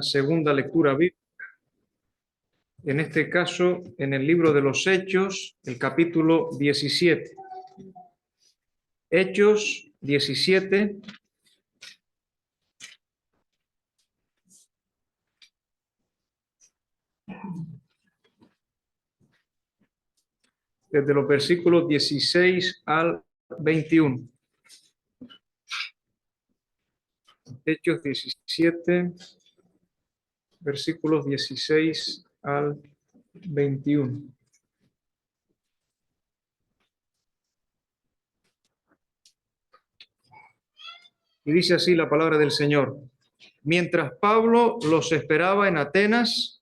segunda lectura bíblica, en este caso en el libro de los Hechos, el capítulo 17. Hechos 17. Desde los versículos 16 al 21. Hechos 17, versículos 16 al 21. Y dice así la palabra del Señor. Mientras Pablo los esperaba en Atenas,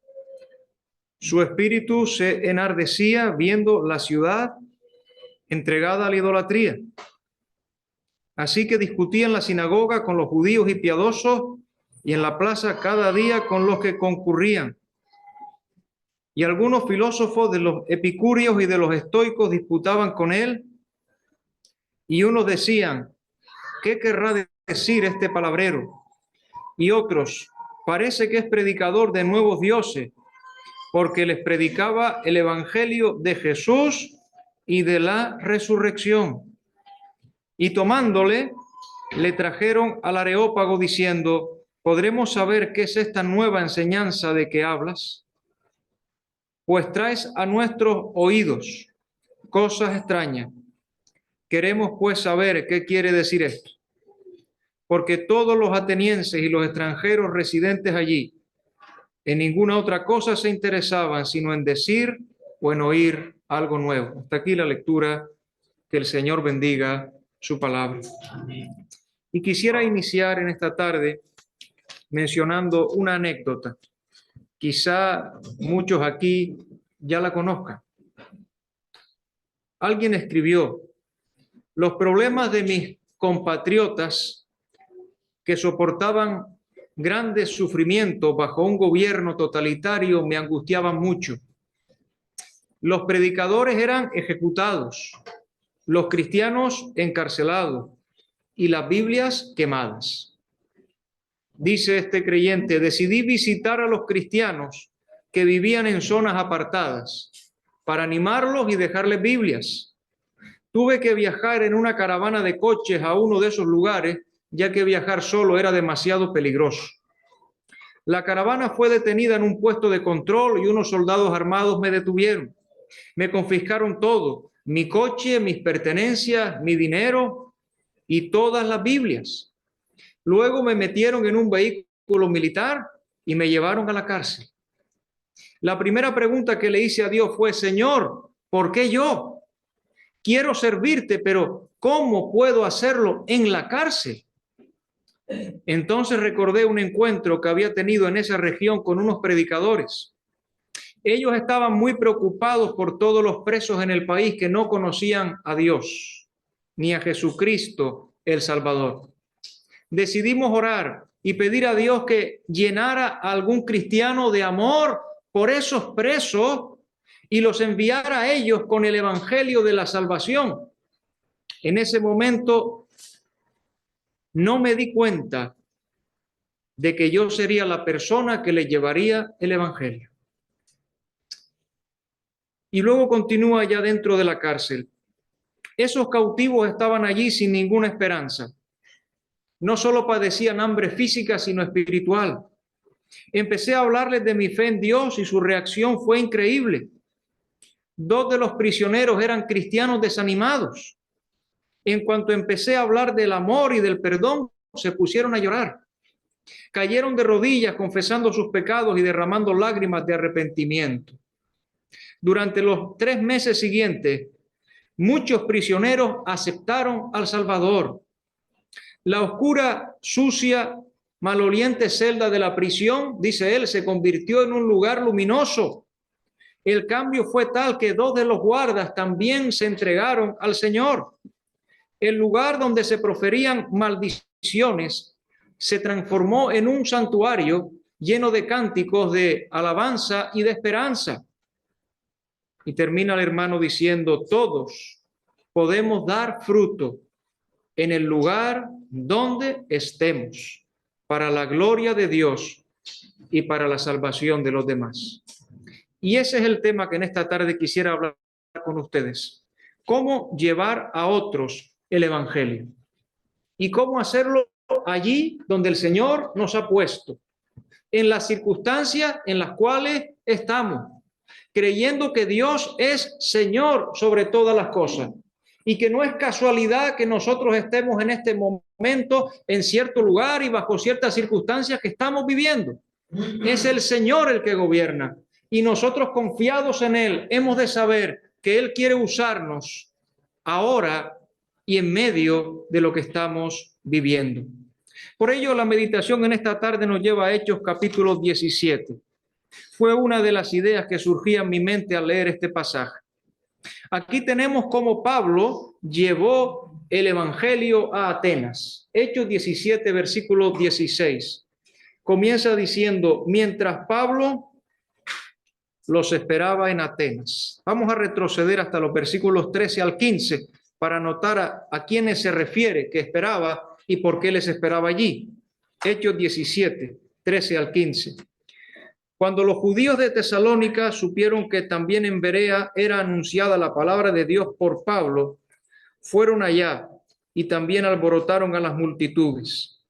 su espíritu se enardecía viendo la ciudad entregada a la idolatría. Así que discutía en la sinagoga con los judíos y piadosos y en la plaza cada día con los que concurrían. Y algunos filósofos de los epicúreos y de los estoicos disputaban con él, y unos decían: ¿qué querrá decir este palabrero? Y otros: parece que es predicador de nuevos dioses, porque les predicaba el evangelio de Jesús y de la resurrección. Y tomándole, le trajeron al Areópago diciendo: ¿podremos saber qué es esta nueva enseñanza de que hablas? Pues traes a nuestros oídos cosas extrañas. Queremos pues saber qué quiere decir esto. Porque todos los atenienses y los extranjeros residentes allí en ninguna otra cosa se interesaban sino en decir o en oír algo nuevo. Hasta aquí la lectura. Que el Señor bendiga su palabra. Y quisiera iniciar en esta tarde mencionando una anécdota. Quizá muchos aquí ya la conozcan. Alguien escribió: los problemas de mis compatriotas que soportaban grandes sufrimientos bajo un gobierno totalitario me angustiaban mucho. Los predicadores eran ejecutados, los cristianos encarcelados y las Biblias quemadas. Dice este creyente: decidí visitar a los cristianos que vivían en zonas apartadas para animarlos y dejarles Biblias. Tuve que viajar en una caravana de coches a uno de esos lugares, ya que viajar solo era demasiado peligroso. La caravana fue detenida en un puesto de control y unos soldados armados me detuvieron. Me confiscaron todo: mi coche, mis pertenencias, mi dinero y todas las Biblias. Luego me metieron en un vehículo militar y me llevaron a la cárcel. La primera pregunta que le hice a Dios fue: Señor, ¿por qué yo? Quiero servirte, pero ¿cómo puedo hacerlo en la cárcel? Entonces recordé un encuentro que había tenido en esa región con unos predicadores. Ellos estaban muy preocupados por todos los presos en el país que no conocían a Dios ni a Jesucristo el Salvador. Decidimos orar y pedir a Dios que llenara a algún cristiano de amor por esos presos y los enviara a ellos con el evangelio de la salvación. En ese momento no me di cuenta de que yo sería la persona que le llevaría el evangelio. Y luego continúa ya dentro de la cárcel. Esos cautivos estaban allí sin ninguna esperanza. No solo padecían hambre física, sino espiritual. Empecé a hablarles de mi fe en Dios y su reacción fue increíble. 2 de los prisioneros eran cristianos desanimados. En cuanto empecé a hablar del amor y del perdón, se pusieron a llorar. Cayeron de rodillas confesando sus pecados y derramando lágrimas de arrepentimiento. Durante los 3 meses siguientes, muchos prisioneros aceptaron al Salvador. La oscura, sucia, maloliente celda de la prisión, dice él, se convirtió en un lugar luminoso. El cambio fue tal que 2 de los guardas también se entregaron al Señor. El lugar donde se proferían maldiciones se transformó en un santuario lleno de cánticos de alabanza y de esperanza. Y termina el hermano diciendo: todos podemos dar fruto en el lugar donde estemos, para la gloria de Dios y para la salvación de los demás. Y ese es el tema que en esta tarde quisiera hablar con ustedes. ¿Cómo llevar a otros el evangelio? Y cómo hacerlo allí donde el Señor nos ha puesto, en las circunstancias en las cuales estamos, creyendo que Dios es Señor sobre todas las cosas y que no es casualidad que nosotros estemos en este momento en cierto lugar y bajo ciertas circunstancias que estamos viviendo. Es el Señor el que gobierna y nosotros, confiados en Él, hemos de saber que Él quiere usarnos ahora y en medio de lo que estamos viviendo. Por ello, la meditación en esta tarde nos lleva a Hechos capítulo 17. Fue una de las ideas que surgía en mi mente al leer este pasaje. Aquí tenemos cómo Pablo llevó el evangelio a Atenas. Hechos 17, versículo 16. Comienza diciendo: mientras Pablo los esperaba en Atenas. Vamos a retroceder hasta los versículos 13 al 15 para notar a quiénes se refiere que esperaba y por qué les esperaba allí. Hechos 17, 13 al 15. Cuando los judíos de Tesalónica supieron que también en Berea era anunciada la palabra de Dios por Pablo, fueron allá y también alborotaron a las multitudes.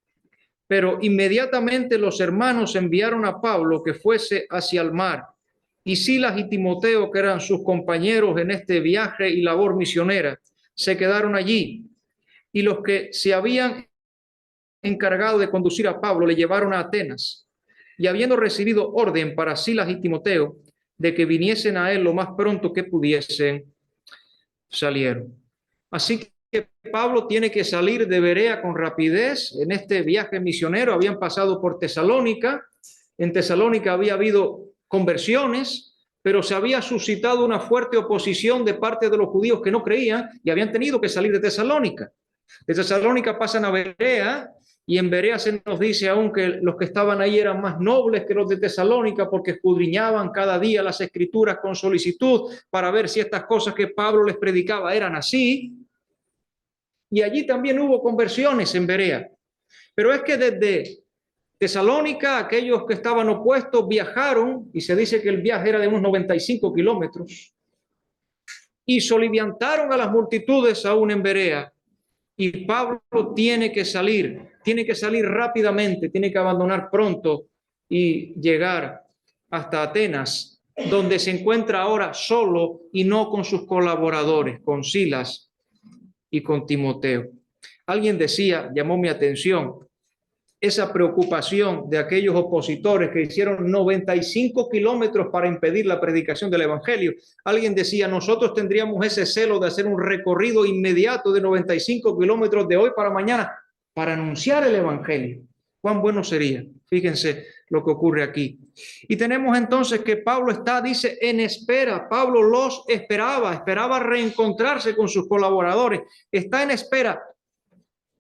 Pero inmediatamente los hermanos enviaron a Pablo que fuese hacia el mar, y Silas y Timoteo, que eran sus compañeros en este viaje y labor misionera, se quedaron allí, y los que se habían encargado de conducir a Pablo le llevaron a Atenas, y habiendo recibido orden para Silas y Timoteo de que viniesen a él lo más pronto que pudiesen, salieron. Así que Pablo tiene que salir de Berea con rapidez en este viaje misionero. Habían pasado por Tesalónica. En Tesalónica había habido conversiones, pero se había suscitado una fuerte oposición de parte de los judíos que no creían y habían tenido que salir de Tesalónica. De Tesalónica pasan a Berea, y en Berea se nos dice aún que los que estaban ahí eran más nobles que los de Tesalónica, porque escudriñaban cada día las escrituras con solicitud para ver si estas cosas que Pablo les predicaba eran así. Y allí también hubo conversiones en Berea. Pero es que desde Tesalónica, aquellos que estaban opuestos viajaron, y se dice que el viaje era de unos 95 kilómetros, y soliviantaron a las multitudes aún en Berea. Y Pablo tiene que salir rápidamente, tiene que abandonar pronto y llegar hasta Atenas, donde se encuentra ahora solo y no con sus colaboradores, con Silas y con Timoteo. Alguien decía, llamó mi atención, esa preocupación de aquellos opositores que hicieron 95 kilómetros para impedir la predicación del evangelio. Alguien decía, nosotros tendríamos ese celo de hacer un recorrido inmediato de 95 kilómetros de hoy para mañana para anunciar el evangelio. ¿Cuán bueno sería? Fíjense lo que ocurre aquí. Y tenemos entonces que Pablo dice, en espera. Pablo los esperaba reencontrarse con sus colaboradores. Está en espera,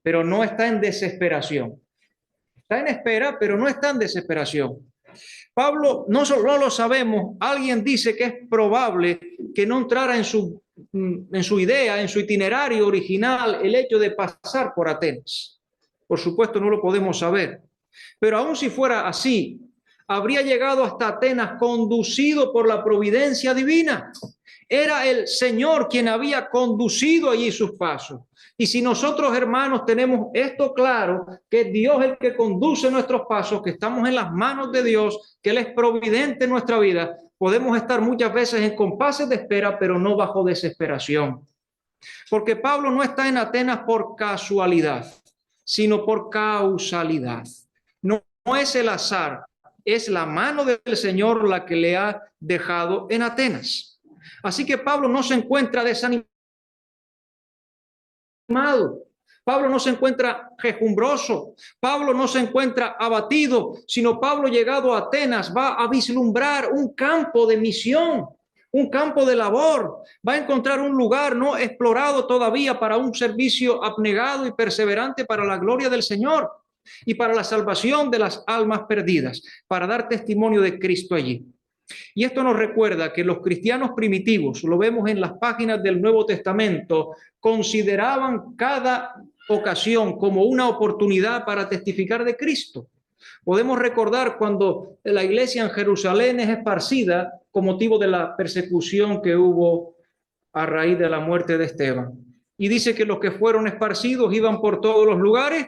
pero no está en desesperación. Está en espera, pero no está en desesperación. Pablo, no lo sabemos, alguien dice que es probable que no entrara en su idea, en su itinerario original, el hecho de pasar por Atenas. Por supuesto, no lo podemos saber. Pero aun si fuera así, habría llegado hasta Atenas conducido por la providencia divina. Era el Señor quien había conducido allí sus pasos. Y si nosotros, hermanos, tenemos esto claro, que es Dios el que conduce nuestros pasos, que estamos en las manos de Dios, que Él es providente en nuestra vida, podemos estar muchas veces en compases de espera, pero no bajo desesperación. Porque Pablo no está en Atenas por casualidad, sino por causalidad. No es el azar, es la mano del Señor la que le ha dejado en Atenas. Así que Pablo no se encuentra desanimado. Pablo no se encuentra quejumbroso, Pablo no se encuentra abatido, sino Pablo, llegado a Atenas, va a vislumbrar un campo de misión, un campo de labor, va a encontrar un lugar no explorado todavía para un servicio abnegado y perseverante para la gloria del Señor y para la salvación de las almas perdidas, para dar testimonio de Cristo allí. Y esto nos recuerda que los cristianos primitivos, lo vemos en las páginas del Nuevo Testamento, consideraban cada ocasión como una oportunidad para testificar de Cristo. Podemos recordar cuando la iglesia en Jerusalén es esparcida con motivo de la persecución que hubo a raíz de la muerte de Esteban. Y dice que los que fueron esparcidos iban por todos los lugares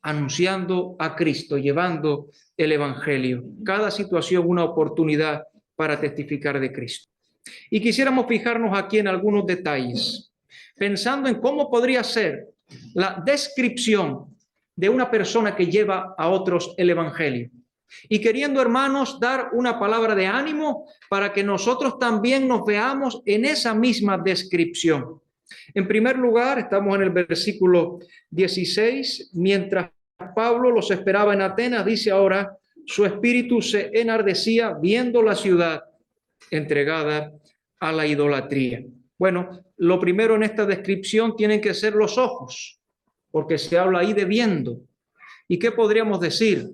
anunciando a Cristo, llevando el evangelio. Cada situación una oportunidad para testificar de Cristo. Y quisiéramos fijarnos aquí en algunos detalles, pensando en cómo podría ser la descripción de una persona que lleva a otros el evangelio. Y queriendo, hermanos, dar una palabra de ánimo para que nosotros también nos veamos en esa misma descripción. En primer lugar, estamos en el versículo 16, mientras Pablo los esperaba en Atenas, dice ahora, su espíritu se enardecía viendo la ciudad entregada a la idolatría. Bueno, lo primero en esta descripción tienen que ser los ojos, porque se habla ahí de viendo. ¿Y qué podríamos decir?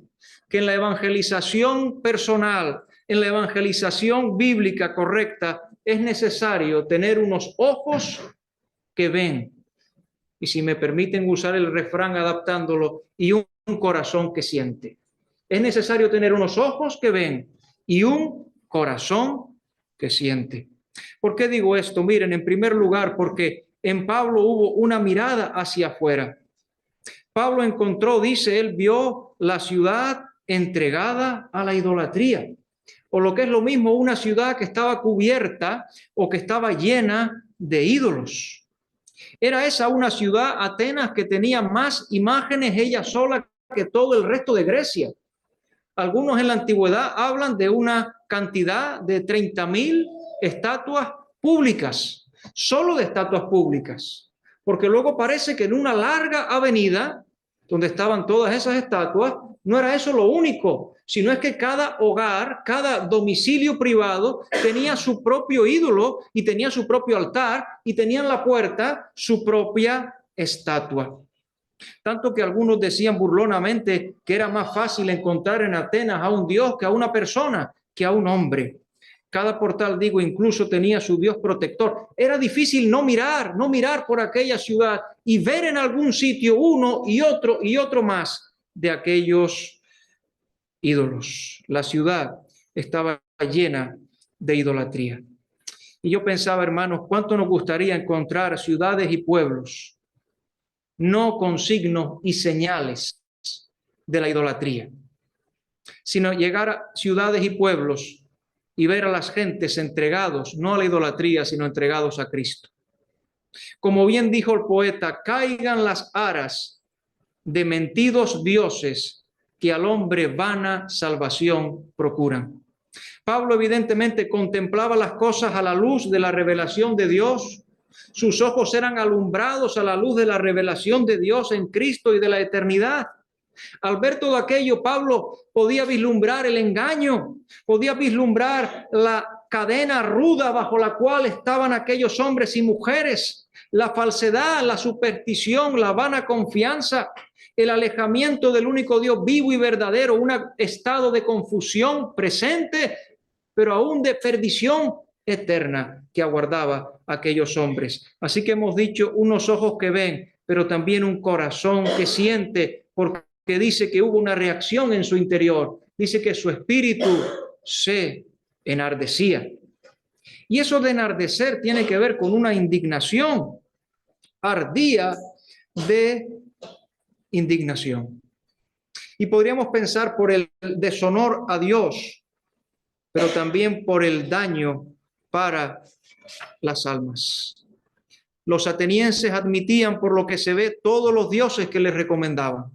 Que en la evangelización personal, en la evangelización bíblica correcta, es necesario tener unos ojos que ven. Y si me permiten usar el refrán adaptándolo, y un corazón que siente. Es necesario tener unos ojos que ven y un corazón que siente. ¿Por qué digo esto? Miren, en primer lugar, porque en Pablo hubo una mirada hacia afuera. Pablo encontró, dice, él vio la ciudad entregada a la idolatría, o lo que es lo mismo, una ciudad que estaba cubierta o que estaba llena de ídolos. Era esa una ciudad, Atenas, que tenía más imágenes ella sola que todo el resto de Grecia. Algunos en la antigüedad hablan de una cantidad de 30,000 estatuas públicas, solo de estatuas públicas, porque luego parece que en una larga avenida donde estaban todas esas estatuas, no era eso lo único, sino es que cada hogar, cada domicilio privado tenía su propio ídolo y tenía su propio altar y tenía en la puerta su propia estatua. Tanto que algunos decían burlonamente que era más fácil encontrar en Atenas a un dios que a una persona, que a un hombre. Cada portal, digo, incluso tenía su dios protector. Era difícil no mirar por aquella ciudad y ver en algún sitio uno y otro más de aquellos ídolos. La ciudad estaba llena de idolatría. Y yo pensaba, hermanos, cuánto nos gustaría encontrar ciudades y pueblos no con signos y señales de la idolatría, sino llegar a ciudades y pueblos y ver a las gentes entregados, no a la idolatría, sino entregados a Cristo. Como bien dijo el poeta, caigan las aras de mentidos dioses que al hombre vana salvación procuran. Pablo evidentemente contemplaba las cosas a la luz de la revelación de Dios. Sus ojos eran alumbrados a la luz de la revelación de Dios en Cristo y de la eternidad. Al ver todo aquello, Pablo podía vislumbrar el engaño, podía vislumbrar la cadena ruda bajo la cual estaban aquellos hombres y mujeres, la falsedad, la superstición, la vana confianza, el alejamiento del único Dios vivo y verdadero, un estado de confusión presente, pero aún de perdición eterna que aguardaba a aquellos hombres. Así que hemos dicho unos ojos que ven, pero también un corazón que siente, porque dice que hubo una reacción en su interior. Dice que su espíritu se enardecía. Y eso de enardecer tiene que ver con una indignación. Ardía de indignación. Y podríamos pensar por el deshonor a Dios, pero también por el daño para las almas. Los atenienses admitían, por lo que se ve, todos los dioses que les recomendaban.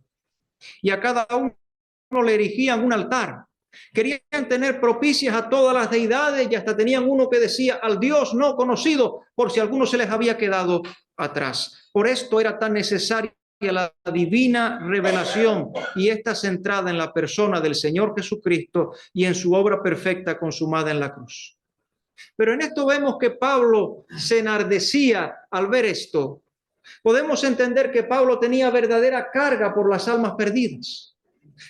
Y a cada uno le erigían un altar. Querían tener propicias a todas las deidades y hasta tenían uno que decía al Dios no conocido, por si alguno se les había quedado atrás. Por esto era tan necesaria la divina revelación, y esta centrada en la persona del Señor Jesucristo y en su obra perfecta consumada en la cruz. Pero en esto vemos que Pablo se enardecía al ver esto. Podemos entender que Pablo tenía verdadera carga por las almas perdidas,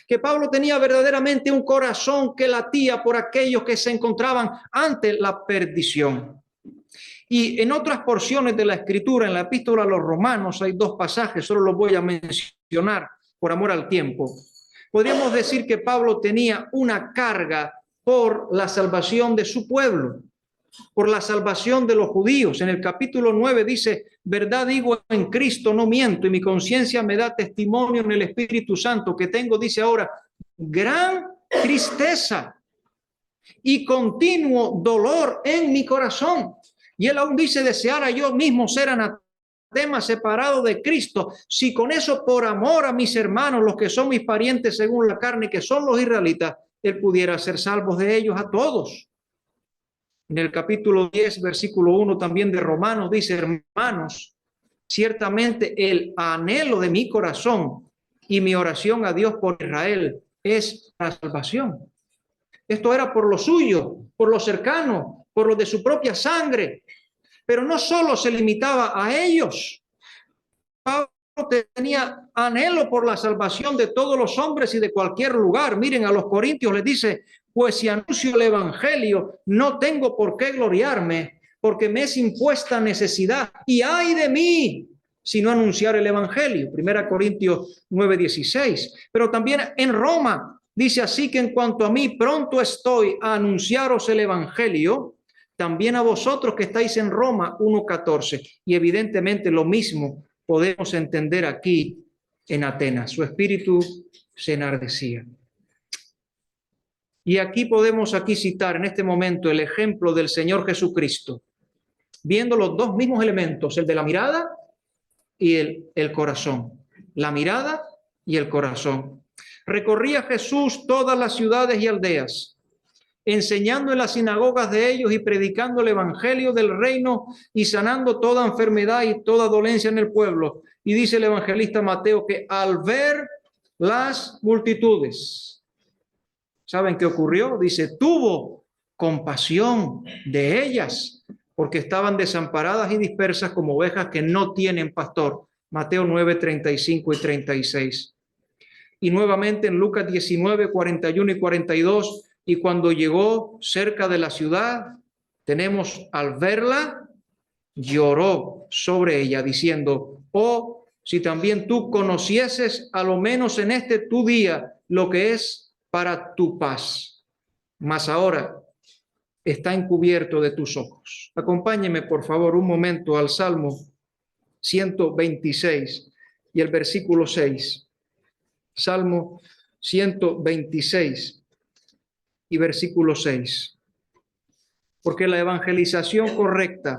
que Pablo tenía verdaderamente un corazón que latía por aquellos que se encontraban ante la perdición. Y en otras porciones de la Escritura, en la Epístola a los Romanos, hay dos pasajes, solo los voy a mencionar por amor al tiempo. Podríamos decir que Pablo tenía una carga por la salvación de su pueblo, por la salvación de los judíos. En el capítulo 9 dice, verdad digo en Cristo, no miento, y mi conciencia me da testimonio en el Espíritu Santo que tengo, dice ahora, gran tristeza y continuo dolor en mi corazón. Y él aún dice, deseara yo mismo ser anatema, separado de Cristo, si con eso por amor a mis hermanos, los que son mis parientes según la carne, que son los israelitas, él pudiera ser salvo de ellos a todos. En el capítulo 10, versículo 1 también de Romanos dice, hermanos, ciertamente el anhelo de mi corazón y mi oración a Dios por Israel es la salvación. Esto era por lo suyo, por lo cercano, por lo de su propia sangre. Pero no solo se limitaba a ellos. Pablo tenía anhelo por la salvación de todos los hombres y de cualquier lugar. Miren, a los corintios les dice, pues si anuncio el evangelio, no tengo por qué gloriarme, porque me es impuesta necesidad. Y ay de mí, si no anunciar el evangelio. 1 Corintios 9:16. Pero también en Roma dice, así que en cuanto a mí, pronto estoy a anunciaros el evangelio, también a vosotros que estáis en Roma, 1:14. Y evidentemente lo mismo podemos entender aquí en Atenas. Su espíritu se enardecía. Y aquí podemos citar en este momento el ejemplo del Señor Jesucristo, viendo los dos mismos elementos, el de la mirada y el corazón. La mirada y el corazón. Recorría Jesús todas las ciudades y aldeas, enseñando en las sinagogas de ellos y predicando el evangelio del reino y sanando toda enfermedad y toda dolencia en el pueblo. Y dice el evangelista Mateo que al ver las multitudes, ¿saben qué ocurrió? Dice, tuvo compasión de ellas, porque estaban desamparadas y dispersas como ovejas que no tienen pastor. Mateo 9:35 y 36. Y nuevamente en Lucas 19, 41 y 42, y cuando llegó cerca de la ciudad, tenemos al verla, lloró sobre ella, diciendo, oh, si también tú conocieses, a lo menos en este tu día, lo que es para tu paz. Mas ahora está encubierto de tus ojos. Acompáñeme, por favor, un momento al Salmo 126 y el versículo 6. Salmo 126 y versículo 6. Porque la evangelización correcta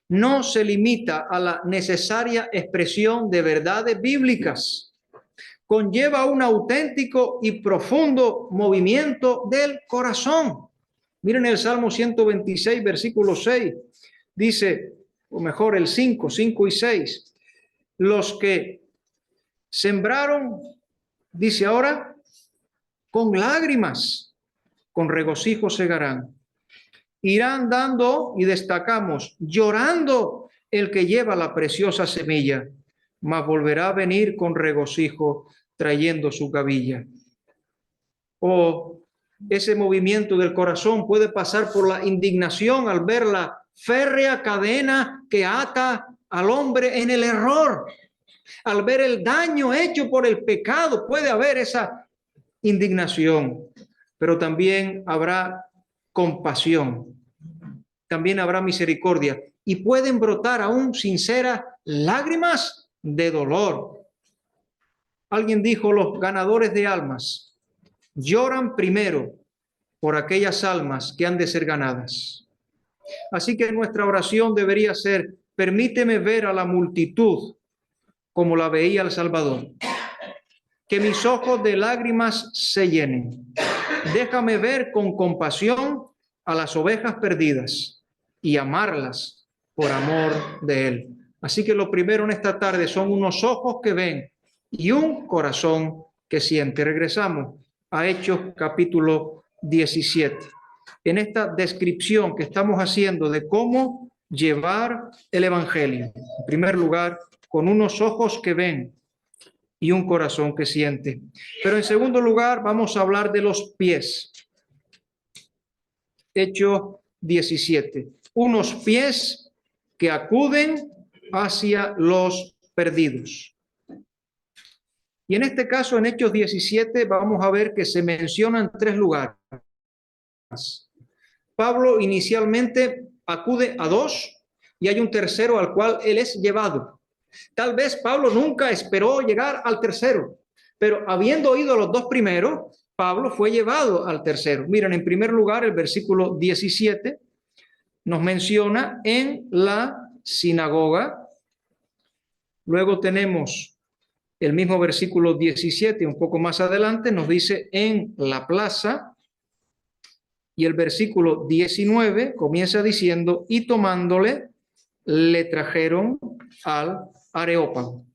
no se limita a la necesaria expresión de verdades bíblicas. Conlleva un auténtico y profundo movimiento del corazón. Miren el Salmo 126, versículo 6. Dice, o mejor el 5 y 6. Los que sembraron, dice ahora, con lágrimas, con regocijo segarán. Irán dando, y destacamos, llorando el que lleva la preciosa semilla, mas volverá a venir con regocijo trayendo su gavilla. O ese movimiento del corazón puede pasar por la indignación al ver la férrea cadena que ata al hombre en el error. Al ver el daño hecho por el pecado, puede haber esa indignación, pero también habrá compasión, también habrá misericordia y pueden brotar aún sinceras lágrimas de dolor. Alguien dijo, los ganadores de almas lloran primero por aquellas almas que han de ser ganadas. Así que nuestra oración debería ser, permíteme ver a la multitud como la veía el Salvador. Que mis ojos de lágrimas se llenen. Déjame ver con compasión a las ovejas perdidas y amarlas por amor de Él. Así que lo primero en esta tarde son unos ojos que ven y un corazón que siente. Regresamos a Hechos capítulo 17. En esta descripción que estamos haciendo de cómo llevar el evangelio. En primer lugar, con unos ojos que ven y un corazón que siente. Pero en segundo lugar, vamos a hablar de los pies. Hechos 17. Unos pies que acuden hacia los perdidos. Y en este caso, en Hechos 17, vamos a ver que se mencionan 3 lugares. Pablo inicialmente acude a 2 y hay un tercero al cual él es llevado. Tal vez Pablo nunca esperó llegar al tercero, pero habiendo oído los 2 primeros, Pablo fue llevado al tercero. Miren, en primer lugar, el versículo 17 nos menciona en la sinagoga. Luego tenemos el mismo versículo 17, un poco más adelante, nos dice en la plaza. Y el versículo 19 comienza diciendo, y tomándole, le trajeron al Areópago.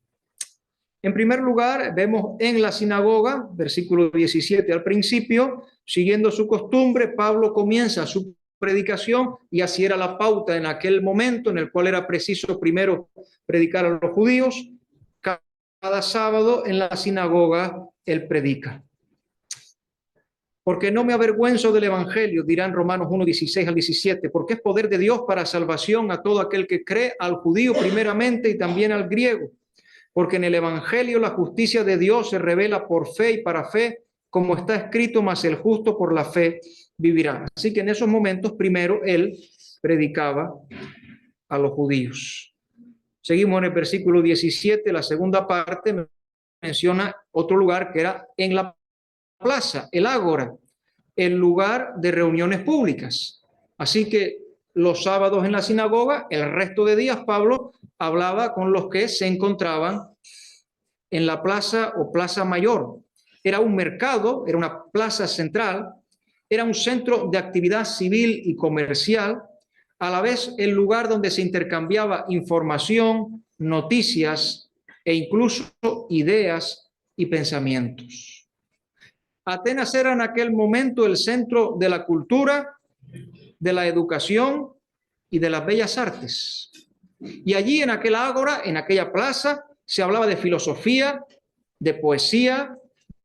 En primer lugar, vemos en la sinagoga, versículo 17 al principio, siguiendo su costumbre, Pablo comienza su predicación, y así era la pauta en aquel momento en el cual era preciso primero predicar a los judíos. Cada sábado en la sinagoga él predica. Porque no me avergüenzo del evangelio, dirán Romanos 1, 16 al 17, porque es poder de Dios para salvación a todo aquel que cree, al judío primeramente y también al griego. Porque en el evangelio la justicia de Dios se revela por fe y para fe, como está escrito, mas el justo por la fe vivirá. Así que en esos momentos primero él predicaba a los judíos. Seguimos en el versículo 17, la segunda parte menciona otro lugar que era en la plaza, el ágora, el lugar de reuniones públicas. Así que los sábados en la sinagoga, el resto de días Pablo hablaba con los que se encontraban en la plaza o plaza mayor. Era un mercado, era una plaza central, era un centro de actividad civil y comercial, a la vez el lugar donde se intercambiaba información, noticias e incluso ideas y pensamientos. Atenas era en aquel momento el centro de la cultura, de la educación y de las bellas artes. Y allí en aquel ágora, en aquella plaza, se hablaba de filosofía, de poesía,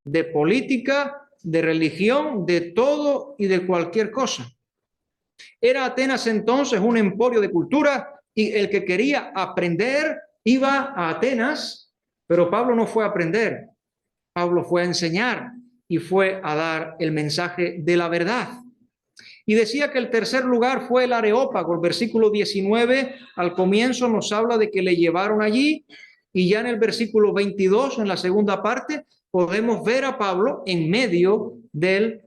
de política, de religión, de todo y de cualquier cosa. Era Atenas entonces un emporio de cultura y el que quería aprender iba a Atenas, pero Pablo no fue a aprender, Pablo fue a enseñar y fue a dar el mensaje de la verdad. Y decía que el tercer lugar fue el Areópago. El versículo 19 al comienzo nos habla de que le llevaron allí, y ya en el versículo 22, en la segunda parte, podemos ver a Pablo en medio del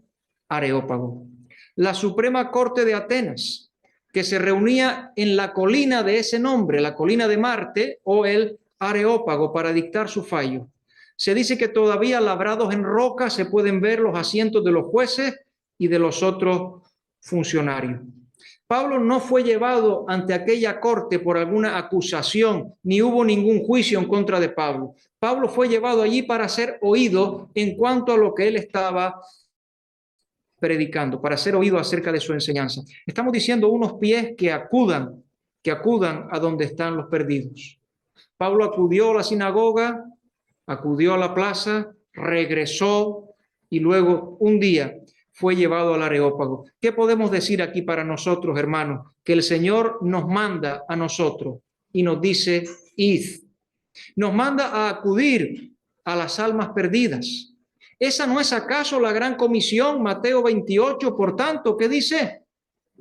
Areópago. La Suprema Corte de Atenas, que se reunía en la colina de ese nombre, la colina de Marte o el Areópago, para dictar su fallo. Se dice que todavía labrados en roca se pueden ver los asientos de los jueces y de los otros funcionarios. Pablo no fue llevado ante aquella corte por alguna acusación, ni hubo ningún juicio en contra de Pablo. Pablo fue llevado allí para ser oído en cuanto a lo que él estaba predicando, para ser oído acerca de su enseñanza. Estamos diciendo unos pies que acudan a donde están los perdidos. Pablo acudió a la sinagoga, acudió a la plaza, regresó y luego un día fue llevado al Areópago. ¿Qué podemos decir aquí para nosotros, hermanos? Que el Señor nos manda a nosotros y nos dice, id. Nos manda a acudir a las almas perdidas. ¿Esa no es acaso la gran comisión? Mateo 28, por tanto, ¿qué dice?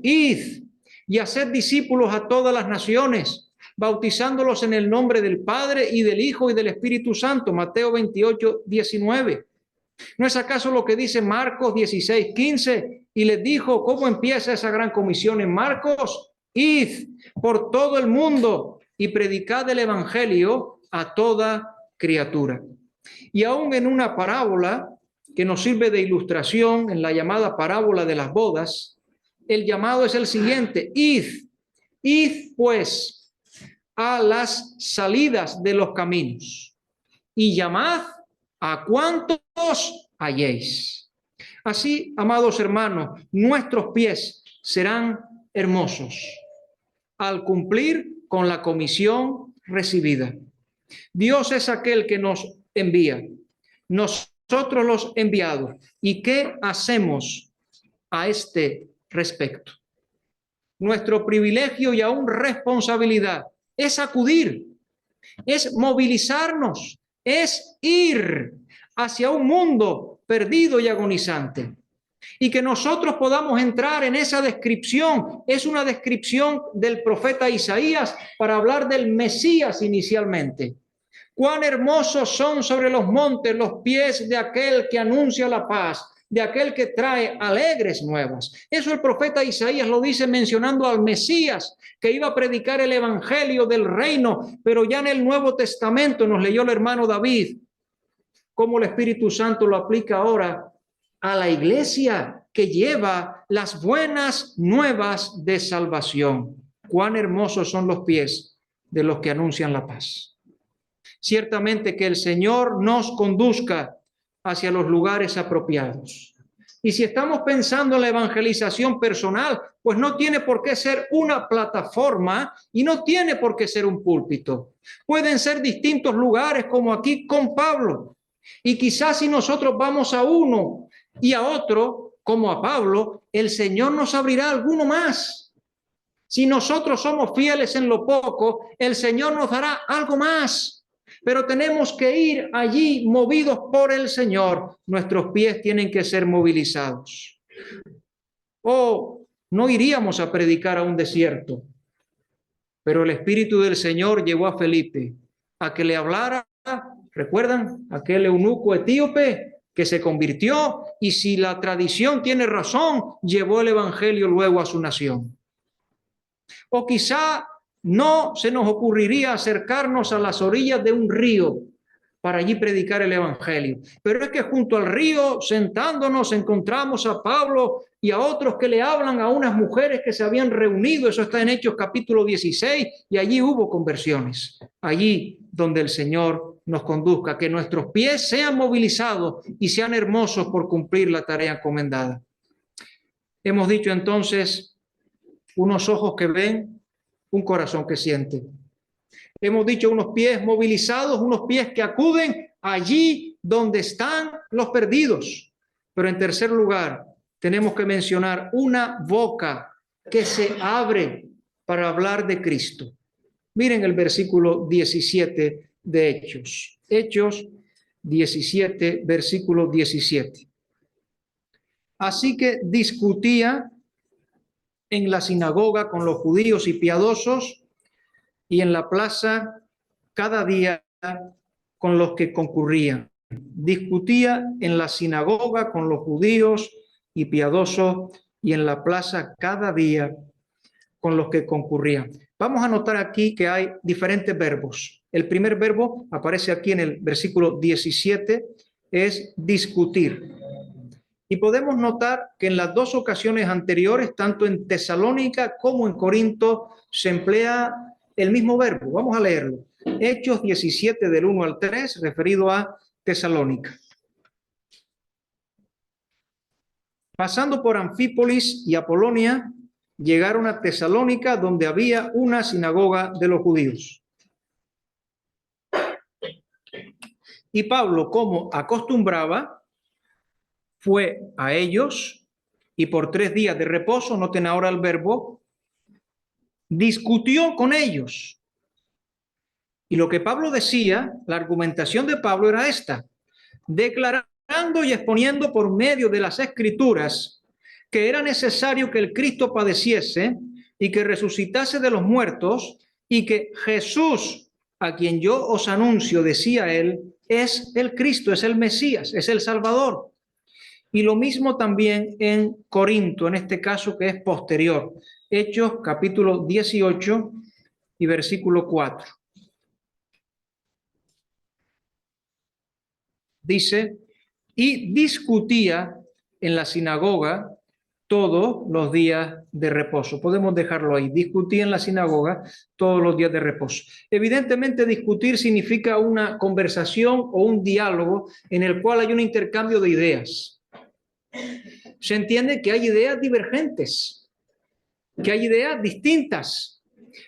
Id y haced discípulos a todas las naciones, bautizándolos en el nombre del Padre y del Hijo y del Espíritu Santo. Mateo 28, 19. ¿No es acaso lo que dice Marcos 16, 15? Y les dijo, ¿cómo empieza esa gran comisión en Marcos? Id por todo el mundo y predicad el evangelio a toda criatura. Y aún en una parábola que nos sirve de ilustración, en la llamada parábola de las bodas, el llamado es el siguiente: id pues a las salidas de los caminos y llamad a cuantos halléis. Así, amados hermanos, nuestros pies serán hermosos al cumplir con la comisión recibida. Dios es aquel que nos envía, nosotros los enviados. ¿Y qué hacemos a este respecto? Nuestro privilegio y aún responsabilidad es acudir, es movilizarnos, es ir hacia un mundo perdido y agonizante. Y que nosotros podamos entrar en esa descripción. Es una descripción del profeta Isaías para hablar del Mesías inicialmente. Cuán hermosos son sobre los montes los pies de aquel que anuncia la paz, de aquel que trae alegres nuevas. Eso el profeta Isaías lo dice mencionando al Mesías, que iba a predicar el evangelio del reino, pero ya en el Nuevo Testamento nos leyó el hermano David, cómo el Espíritu Santo lo aplica ahora a la iglesia que lleva las buenas nuevas de salvación. Cuán hermosos son los pies de los que anuncian la paz. Ciertamente que el Señor nos conduzca hacia los lugares apropiados. Y si estamos pensando en la evangelización personal, pues no tiene por qué ser una plataforma y no tiene por qué ser un púlpito. Pueden ser distintos lugares como aquí con Pablo. Y quizás si nosotros vamos a uno y a otro, como a Pablo, el Señor nos abrirá alguno más. Si nosotros somos fieles en lo poco, el Señor nos dará algo más. Pero tenemos que ir allí movidos por el Señor. Nuestros pies tienen que ser movilizados. O no iríamos a predicar a un desierto. Pero el Espíritu del Señor llevó a Felipe a que le hablara. ¿Recuerdan? Aquel eunuco etíope que se convirtió y, si la tradición tiene razón, llevó el evangelio luego a su nación. O quizá no se nos ocurriría acercarnos a las orillas de un río para allí predicar el evangelio. Pero es que junto al río, sentándonos, encontramos a Pablo y a otros que le hablan a unas mujeres que se habían reunido. Eso está en Hechos capítulo 16, y allí hubo conversiones. Allí donde el Señor nos conduzca, que nuestros pies sean movilizados y sean hermosos por cumplir la tarea encomendada. Hemos dicho entonces, unos ojos que ven, un corazón que siente. Hemos dicho unos pies movilizados, unos pies que acuden allí donde están los perdidos. Pero en tercer lugar, tenemos que mencionar una boca que se abre para hablar de Cristo. Miren el versículo 17 de Hechos. Hechos 17, versículo 17. Así que discutía en la sinagoga con los judíos y piadosos, y en la plaza cada día con los que concurrían. Discutía en la sinagoga con los judíos y piadosos, y en la plaza cada día con los que concurrían. Vamos a notar aquí que hay diferentes verbos. El primer verbo aparece aquí en el versículo 17, es discutir. Y podemos notar que en las dos ocasiones anteriores, tanto en Tesalónica como en Corinto, se emplea el mismo verbo. Vamos a leerlo. Hechos 17 del 1 al 3, referido a Tesalónica. Pasando por Anfípolis y Apolonia, llegaron a Tesalónica, donde había una sinagoga de los judíos. Y Pablo, como acostumbraba, fue a ellos, y por 3 días de reposo, noten ahora el verbo, discutió con ellos. Y lo que Pablo decía, la argumentación de Pablo era esta: declarando y exponiendo por medio de las Escrituras que era necesario que el Cristo padeciese y que resucitase de los muertos, y que Jesús, a quien yo os anuncio, decía él, es el Cristo, es el Mesías, es el Salvador. Y lo mismo también en Corinto, en este caso que es posterior. Hechos capítulo 18 y versículo 4. Dice, y discutía en la sinagoga todos los días de reposo. Podemos dejarlo ahí. Discutía en la sinagoga todos los días de reposo. Evidentemente, discutir significa una conversación o un diálogo en el cual hay un intercambio de ideas. Se entiende que hay ideas divergentes, que hay ideas distintas,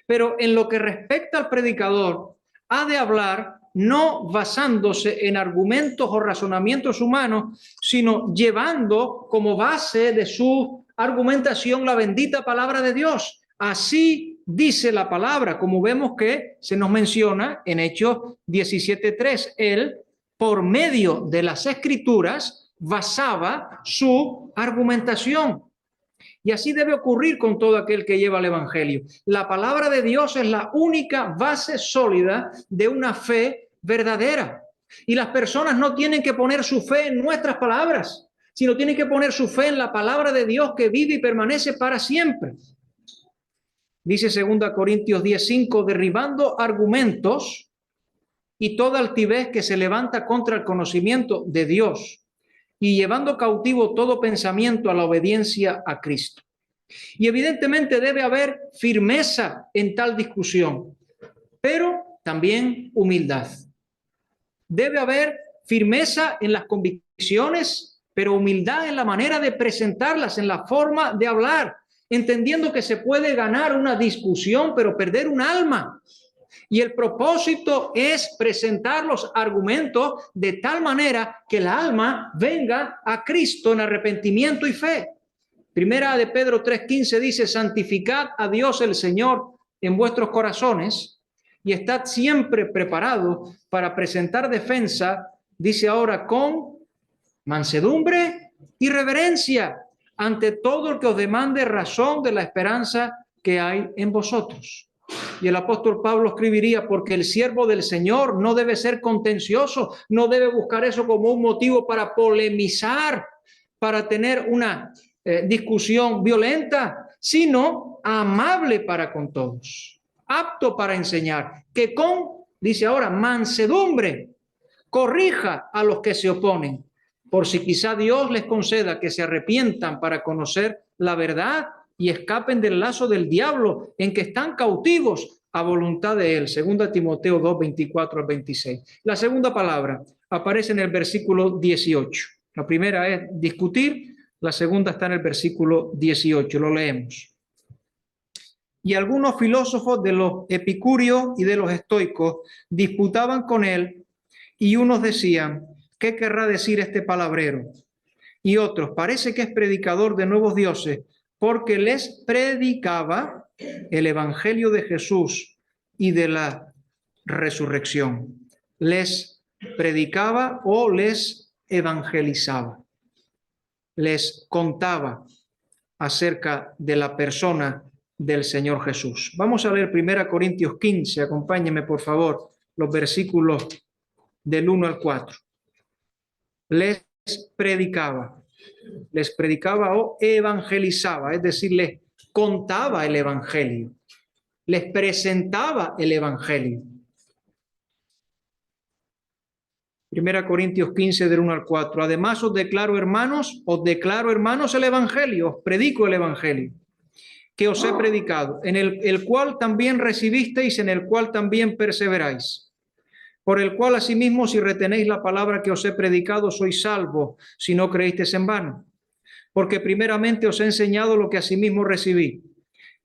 pero en lo que respecta al predicador, ha de hablar no basándose en argumentos o razonamientos humanos, sino llevando como base de su argumentación la bendita palabra de Dios. Así dice la palabra, como vemos que se nos menciona en Hechos 17:3. Él, por medio de las Escrituras, basaba su argumentación. Y así debe ocurrir con todo aquel que lleva el Evangelio. La palabra de Dios es la única base sólida de una fe verdadera. Y las personas no tienen que poner su fe en nuestras palabras, sino tienen que poner su fe en la palabra de Dios que vive y permanece para siempre. Dice 2 Corintios 10:5, derribando argumentos y toda altivez que se levanta contra el conocimiento de Dios y llevando cautivo todo pensamiento a la obediencia a Cristo. Y evidentemente debe haber firmeza en tal discusión, pero también humildad. Debe haber firmeza en las convicciones, pero humildad en la manera de presentarlas, en la forma de hablar, entendiendo que se puede ganar una discusión, pero perder un alma. Y el propósito es presentar los argumentos de tal manera que el alma venga a Cristo en arrepentimiento y fe. Primera de Pedro 3:15 dice, santificad a Dios el Señor en vuestros corazones y estad siempre preparados para presentar defensa, dice ahora, con mansedumbre y reverencia ante todo el que os demande razón de la esperanza que hay en vosotros. Y el apóstol Pablo escribiría, porque el siervo del Señor no debe ser contencioso, no debe buscar eso como un motivo para polemizar, para tener una discusión violenta, sino amable para con todos, apto para enseñar, que con, dice ahora, mansedumbre, corrija a los que se oponen, por si quizá Dios les conceda que se arrepientan para conocer la verdad y escapen del lazo del diablo en que están cautivos a voluntad de él. 2 Timoteo 2:24-26. La segunda palabra aparece en el versículo 18. La primera es discutir, la segunda está en el versículo 18. Lo leemos. Y algunos filósofos de los epicúreos y de los estoicos disputaban con él, y unos decían, ¿qué querrá decir este palabrero? Y otros, parece que es predicador de nuevos dioses, porque les predicaba el evangelio de Jesús y de la resurrección. Les predicaba o les evangelizaba. Les contaba acerca de la persona del Señor Jesús. Vamos a leer 1 Corintios 15, acompáñenme por favor, los versículos del 1 al 4. Les predicaba o evangelizaba, es decir, les contaba el evangelio, les presentaba el evangelio. 1 Corintios 15 del 1 al 4. Además os declaro hermanos el evangelio, os predico el evangelio que os he predicado, en el cual también recibisteis, en el cual también perseveráis, por el cual asimismo si retenéis la palabra que os he predicado sois salvos, si no creísteis en vano. Porque primeramente os he enseñado lo que asimismo recibí,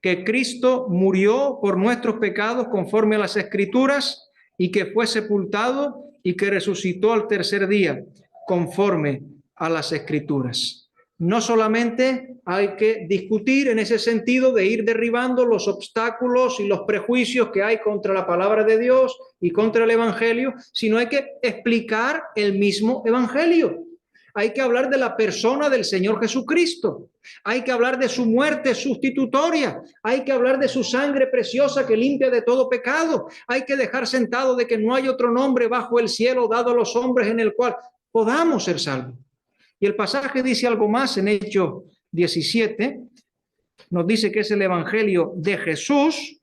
que Cristo murió por nuestros pecados conforme a las Escrituras, y que fue sepultado y que resucitó al tercer día conforme a las Escrituras. No solamente hay que discutir en ese sentido de ir derribando los obstáculos y los prejuicios que hay contra la palabra de Dios y contra el evangelio, sino hay que explicar el mismo evangelio. Hay que hablar de la persona del Señor Jesucristo. Hay que hablar de su muerte sustitutoria. Hay que hablar de su sangre preciosa que limpia de todo pecado. Hay que dejar sentado de que no hay otro nombre bajo el cielo dado a los hombres en el cual podamos ser salvos. Y el pasaje dice algo más en Hechos 17. Nos dice que es el evangelio de Jesús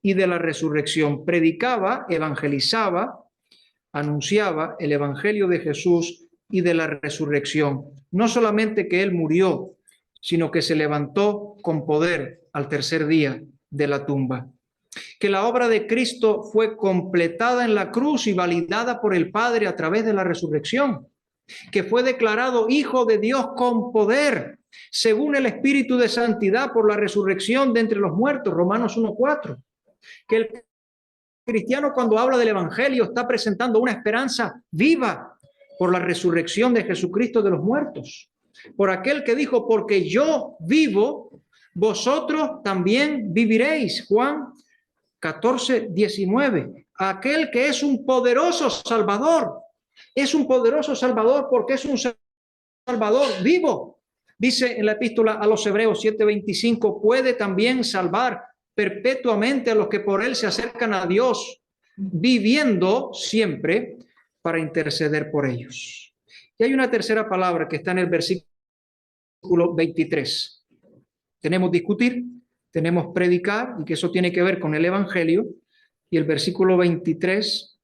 y de la resurrección. Predicaba, evangelizaba, anunciaba el evangelio de Jesús y de la resurrección. No solamente que él murió, sino que se levantó con poder al tercer día de la tumba. Que la obra de Cristo fue completada en la cruz y validada por el Padre a través de la resurrección. Que fue declarado Hijo de Dios con poder, según el Espíritu de Santidad por la resurrección de entre los muertos, Romanos 1:4. Que el cristiano cuando habla del Evangelio está presentando una esperanza viva por la resurrección de Jesucristo de los muertos. Por aquel que dijo, porque yo vivo, vosotros también viviréis. Juan 14:19. Aquel que es un poderoso Salvador, es un poderoso Salvador porque es un Salvador vivo. Dice en la epístola a los Hebreos 7:25, puede también salvar perpetuamente a los que por él se acercan a Dios, viviendo siempre para interceder por ellos. Y hay una tercera palabra que está en el versículo 23. Tenemos discutir, tenemos predicar, y que eso tiene que ver con el evangelio. Y el versículo 23,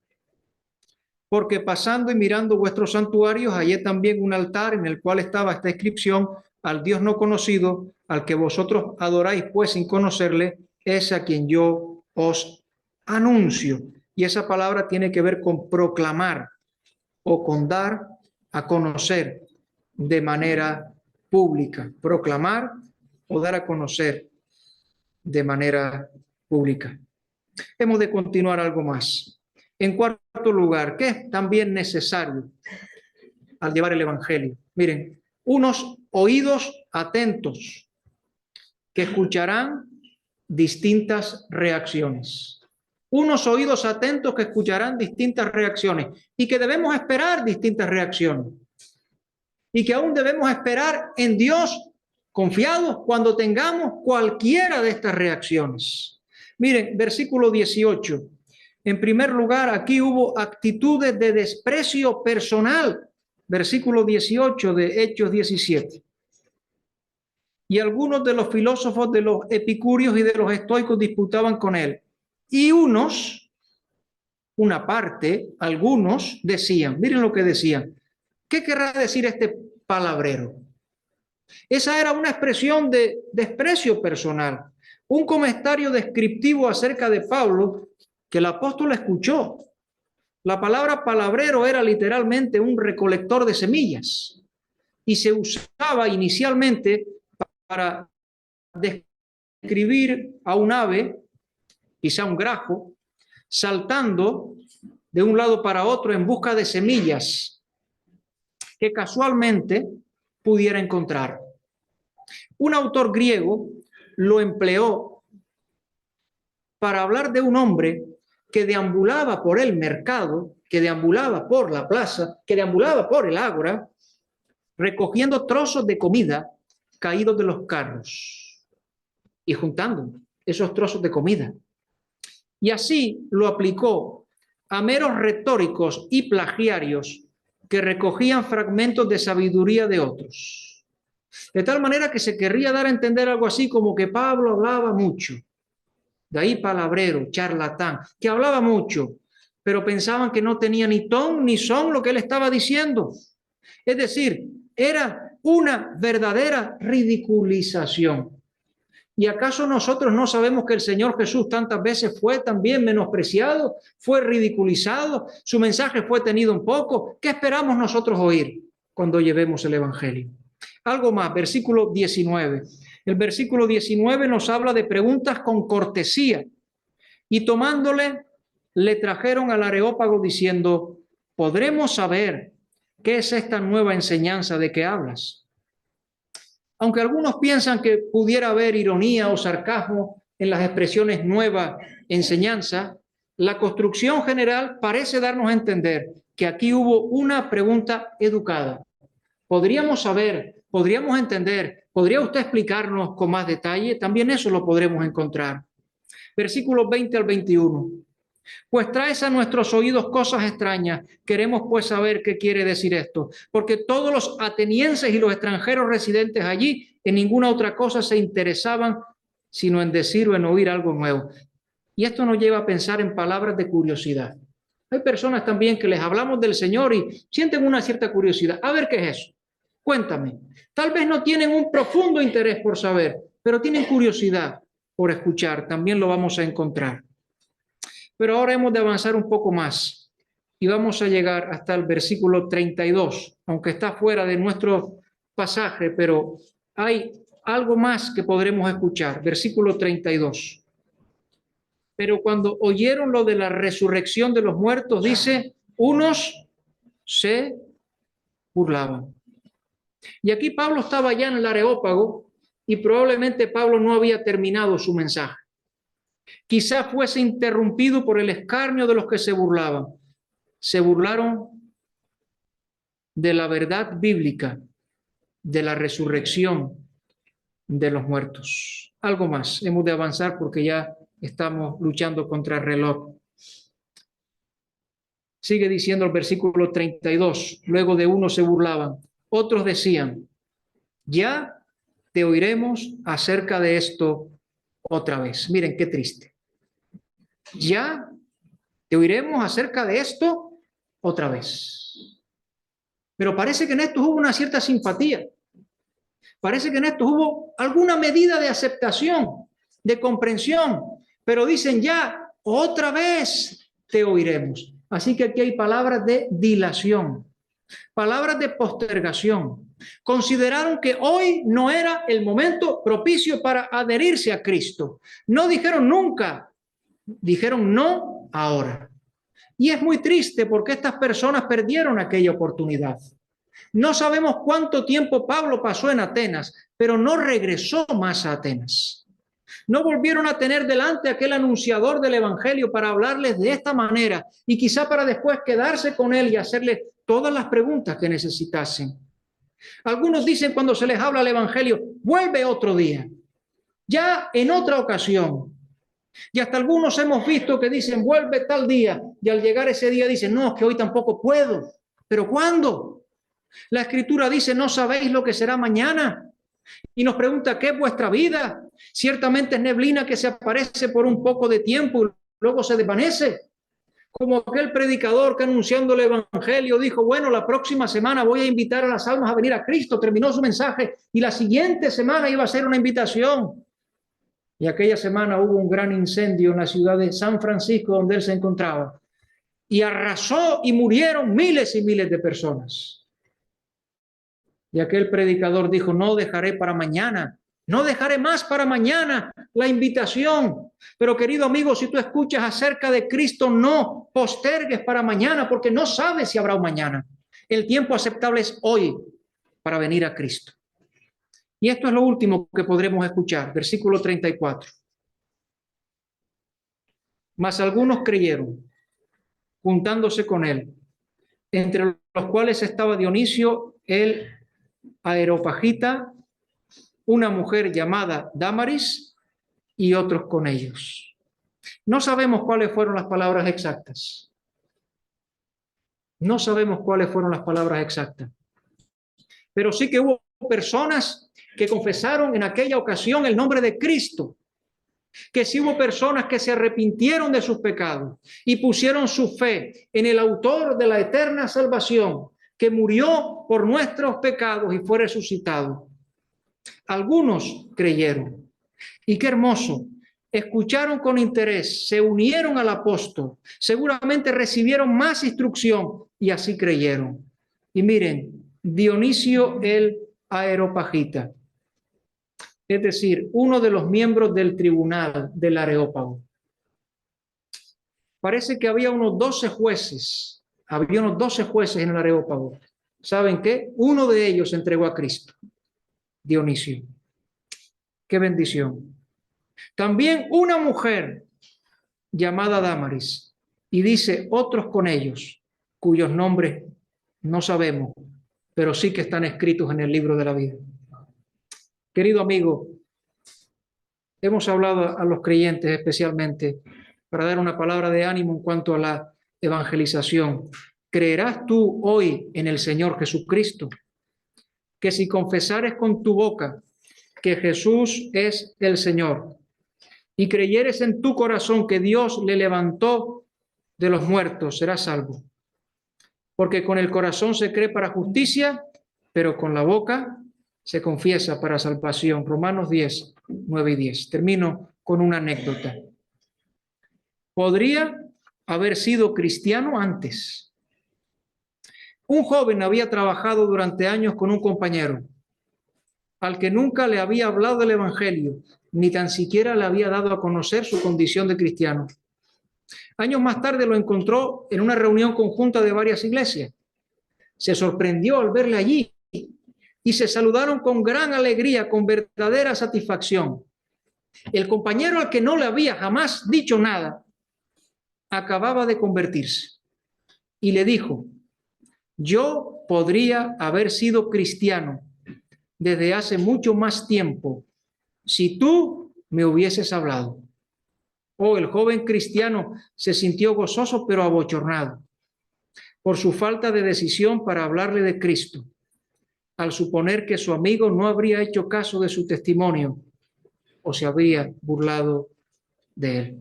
porque pasando y mirando vuestros santuarios, hallé también un altar en el cual estaba esta inscripción: al Dios no conocido, al que vosotros adoráis pues sin conocerle, es a quien yo os anuncio. Y esa palabra tiene que ver con proclamar o con dar a conocer de manera pública. Proclamar o dar a conocer de manera pública. Hemos de continuar algo más. En cuarto lugar, ¿qué es también necesario al llevar el evangelio? Miren, unos oídos atentos que escucharán distintas reacciones. Unos oídos atentos que escucharán distintas reacciones y que debemos esperar distintas reacciones. Y que aún debemos esperar en Dios confiados cuando tengamos cualquiera de estas reacciones. Miren, versículo 18. En primer lugar, aquí hubo actitudes de desprecio personal. Versículo 18 de Hechos 17. Y algunos de los filósofos de los epicúreos y de los estoicos disputaban con él. Y unos, una parte, algunos decían, miren lo que decían, ¿qué querrá decir este palabrero? Esa era una expresión de desprecio personal, un comentario descriptivo acerca de Pablo que el apóstol escuchó. La palabra palabrero era literalmente un recolector de semillas y se usaba inicialmente para describir a un ave, quizá un grajo, saltando de un lado para otro en busca de semillas que casualmente pudiera encontrar. Un autor griego lo empleó para hablar de un hombre que deambulaba por el mercado, que deambulaba por la plaza, que deambulaba por el ágora, recogiendo trozos de comida caídos de los carros y juntando esos trozos de comida. Y así lo aplicó a meros retóricos y plagiarios que recogían fragmentos de sabiduría de otros. De tal manera que se querría dar a entender algo así como que Pablo hablaba mucho. De ahí palabrero, charlatán, que hablaba mucho, pero pensaban que no tenía ni ton ni son lo que él estaba diciendo. Es decir, era una verdadera ridiculización. ¿Y acaso nosotros no sabemos que el Señor Jesús tantas veces fue también menospreciado, fue ridiculizado, su mensaje fue tenido en poco? ¿Qué esperamos nosotros oír cuando llevemos el Evangelio? Algo más, versículo 19. El versículo 19 nos habla de preguntas con cortesía. Y tomándole, le trajeron al Areópago diciendo, ¿podremos saber qué es esta nueva enseñanza de que hablas? Aunque algunos piensan que pudiera haber ironía o sarcasmo en las expresiones nueva enseñanza, la construcción general parece darnos a entender que aquí hubo una pregunta educada. ¿Podríamos saber, podríamos entender, podría usted explicarnos con más detalle? También eso lo podremos encontrar. Versículos 20 al 21. Pues traes a nuestros oídos cosas extrañas. Queremos pues saber qué quiere decir esto, porque todos los atenienses y los extranjeros residentes allí en ninguna otra cosa se interesaban sino en decir o en oír algo nuevo. Y esto nos lleva a pensar en palabras de curiosidad. Hay personas también que les hablamos del Señor y sienten una cierta curiosidad. A ver qué es eso. Cuéntame. Tal vez no tienen un profundo interés por saber, pero tienen curiosidad por escuchar. También lo vamos a encontrar. Pero ahora hemos de avanzar un poco más y vamos a llegar hasta el versículo 32, aunque está fuera de nuestro pasaje, pero hay algo más que podremos escuchar. Versículo 32. Pero cuando oyeron lo de la resurrección de los muertos, dice, unos se burlaban. Y aquí Pablo estaba ya en el Areópago y probablemente Pablo no había terminado su mensaje. Quizá fuese interrumpido por el escarnio de los que se burlaban. Se burlaron de la verdad bíblica, de la resurrección de los muertos. Algo más, hemos de avanzar porque ya estamos luchando contra el reloj. Sigue diciendo el versículo 32, luego de unos se burlaban, otros decían, ya te oiremos acerca de esto otra vez. Miren qué triste. Ya te oiremos acerca de esto otra vez. Pero parece que en esto hubo una cierta simpatía. Parece que en esto hubo alguna medida de aceptación, de comprensión. Pero dicen ya, otra vez te oiremos. Así que aquí hay palabras de dilación, palabras de postergación. Consideraron que hoy no era el momento propicio para adherirse a Cristo. No dijeron nunca, dijeron no ahora. Y es muy triste porque estas personas perdieron aquella oportunidad. No sabemos cuánto tiempo Pablo pasó en Atenas, pero no regresó más a Atenas. No volvieron a tener delante aquel anunciador del evangelio para hablarles de esta manera y quizá para después quedarse con él y hacerle todas las preguntas que necesitasen. Algunos dicen cuando se les habla el evangelio, vuelve otro día, ya en otra ocasión. Y hasta algunos hemos visto que dicen, vuelve tal día, y al llegar ese día dicen, no, es que hoy tampoco puedo. ¿Pero cuándo? La Escritura dice, no sabéis lo que será mañana. Y nos pregunta, ¿qué es vuestra vida? Ciertamente es neblina que se aparece por un poco de tiempo y luego se desvanece. Como aquel predicador que anunciando el evangelio dijo, bueno, la próxima semana voy a invitar a las almas a venir a Cristo. Terminó su mensaje y la siguiente semana iba a ser una invitación. Y aquella semana hubo un gran incendio en la ciudad de San Francisco donde él se encontraba. Y arrasó y murieron miles y miles de personas. Y aquel predicador dijo, no dejaré para mañana, no dejaré más para mañana la invitación. Pero querido amigo, si tú escuchas acerca de Cristo, no postergues para mañana porque no sabes si habrá un mañana. El tiempo aceptable es hoy para venir a Cristo. Y esto es lo último que podremos escuchar, versículo 34. Mas algunos creyeron, juntándose con él, entre los cuales estaba Dionisio el Areópagita, una mujer llamada Dámaris y otros con ellos. No sabemos cuáles fueron las palabras exactas. No sabemos cuáles fueron las palabras exactas. Pero sí que hubo personas que confesaron en aquella ocasión el nombre de Cristo. Que sí hubo personas que se arrepintieron de sus pecados y pusieron su fe en el autor de la eterna salvación, que murió por nuestros pecados y fue resucitado. Algunos creyeron. Y qué hermoso. Escucharon con interés, se unieron al apóstol, seguramente recibieron más instrucción y así creyeron. Y miren, Dionisio el Areópagita, es decir, uno de los miembros del tribunal del Areópago. Parece que había unos 12 jueces, en el Areópago. ¿Saben qué? Uno de ellos se entregó a Cristo, Dionisio. ¡Qué bendición! También una mujer llamada Dámaris, y dice otros con ellos, cuyos nombres no sabemos, pero sí que están escritos en el libro de la vida. Querido amigo, hemos hablado a los creyentes especialmente para dar una palabra de ánimo en cuanto a la evangelización. ¿Creerás tú hoy en el Señor Jesucristo? Que si confesares con tu boca que Jesús es el Señor y creyeres en tu corazón que Dios le levantó de los muertos, serás salvo. Porque con el corazón se cree para justicia, pero con la boca se confiesa para salvación. Romanos 10, 9 y 10. Termino con una anécdota. Podría haber sido cristiano antes. Un joven había trabajado durante años con un compañero al que nunca le había hablado del evangelio, ni tan siquiera le había dado a conocer su condición de cristiano. Años más tarde lo encontró en una reunión conjunta de varias iglesias. Se sorprendió al verle allí, y se saludaron con gran alegría, con verdadera satisfacción. El compañero al que no le había jamás dicho nada, acababa de convertirse y le dijo: yo podría haber sido cristiano desde hace mucho más tiempo si tú me hubieses hablado. Oh, el joven cristiano se sintió gozoso pero abochornado por su falta de decisión para hablarle de Cristo, al suponer que su amigo no habría hecho caso de su testimonio o se habría burlado de él.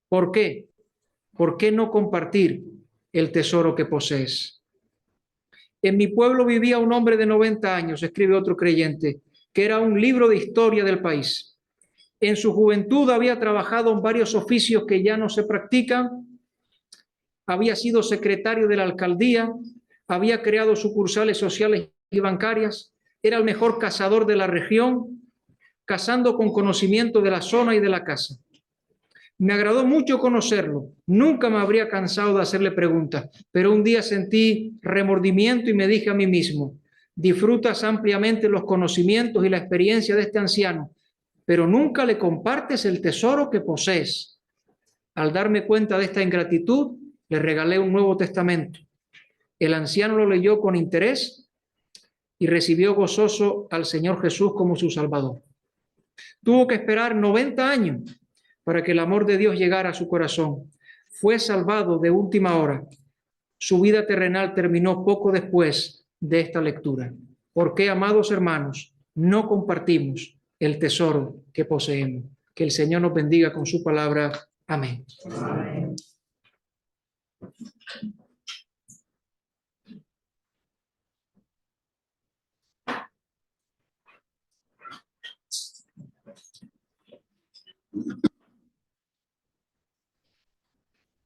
¿Por qué? ¿Por qué no compartir el tesoro que posees? En mi pueblo vivía un hombre de 90 años, escribe otro creyente, que era un libro de historia del país. En su juventud había trabajado en varios oficios que ya no se practican, había sido secretario de la alcaldía, había creado sucursales sociales y bancarias, era el mejor cazador de la región, cazando con conocimiento de la zona y de la casa. Me agradó mucho conocerlo, nunca me habría cansado de hacerle preguntas, pero un día sentí remordimiento y me dije a mí mismo: disfrutas ampliamente los conocimientos y la experiencia de este anciano, pero nunca le compartes el tesoro que posees. Al darme cuenta de esta ingratitud, le regalé un Nuevo Testamento. El anciano lo leyó con interés y recibió gozoso al Señor Jesús como su Salvador. Tuvo que esperar 90 años para que el amor de Dios llegara a su corazón. Fue salvado de última hora. Su vida terrenal terminó poco después de esta lectura. ¿Por qué, amados hermanos, no compartimos el tesoro que poseemos? Que el Señor nos bendiga con su palabra. Amén. Amén.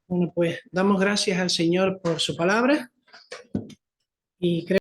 Bueno, pues damos gracias al Señor por su palabra y creo